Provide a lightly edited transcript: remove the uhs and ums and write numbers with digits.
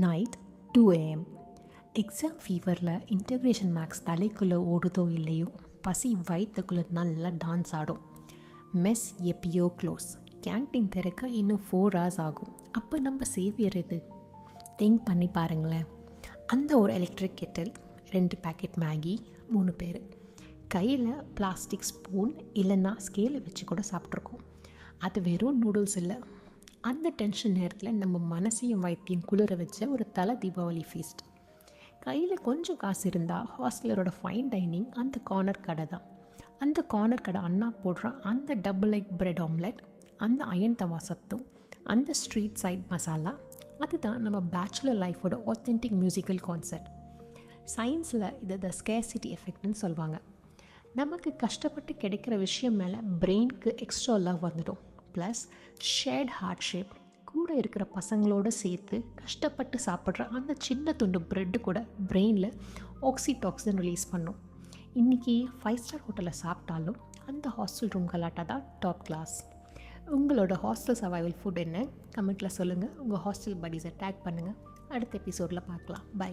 Night 2 AM. Exam ஃபீவரில் integration maths தலைக்குள்ளே ஓடுதோ இல்லையோ, பசி வயிற்றுக்குள்ளே நல்லா டான்ஸ் ஆடும். மெஸ் எப்பயோ க்ளோஸ், கேன்டீன் திறக்க இன்னும் 4 hours ஆகும். அப்போ நம்ம சேவியர் எது? திங்க் பண்ணி பாருங்களேன். அந்த ஒரு எலக்ட்ரிக் கெட்டில், 2 பேக்கெட் மேகி, 3 பேர். கையில் பிளாஸ்டிக் ஸ்பூன் இல்லைன்னா ஸ்கேலை வச்சு கூட சாப்பிட்ருக்கோம். அது வெறும் நூடுல்ஸ் இல்லை. அந்த டென்ஷன் நேரத்தில் நம்ம மனசையும் வயிற்றையும் குளிர வச்ச ஒரு தலை தீபாவளி ஃபீஸ்ட். கையில் கொஞ்சம் காசு இருந்தால் ஹாஸ்டலரோட ஃபைன் டைனிங் அந்த கார்னர் கடை தான். அந்த கார்னர் கடை அண்ணா போடுற அந்த டபுள் எக் பிரெட் ஆம்லெட், அந்த அயன் தவா சத்தும், அந்த ஸ்ட்ரீட் சைட் மசாலா, அதுதான் நம்ம பேச்சுலர் லைஃபோட ஆத்தென்டிக் மியூசிக்கல் கான்செப்ட். சயின்ஸில் இதை த ஸ்கேர்சிட்டி எஃபெக்ட்னு சொல்லுவாங்க. நமக்கு கஷ்டப்பட்டு கிடைக்கிற விஷயம் மேலே பிரெயினுக்கு எக்ஸ்ட்ரா லவ் வந்துடும். ப்ளஸ் ஷேர்ட் ஹார்ட்ஷிப், கூட இருக்கிற பசங்களோடு சேர்த்து கஷ்டப்பட்டு சாப்பிட்ற அந்த சின்ன துண்டு ப்ரெட்டு கூட பிரெயினில் ஆக்சிடாக்சின் ரிலீஸ் பண்ணும். இன்றைக்கி 5 ஸ்டார் ஹோட்டலில் சாப்பிட்டாலும் அந்த ஹாஸ்டல் ரூம் கலாட்டா தான் டாப் கிளாஸ். உங்களோட ஹாஸ்டல் சர்வைவல் ஃபுட் என்ன? கமெண்ட்டில் சொல்லுங்கள். உங்கள் ஹாஸ்டல் படீஸை டேக் பண்ணுங்கள். அடுத்த எபிசோடில் பார்க்கலாம். பை.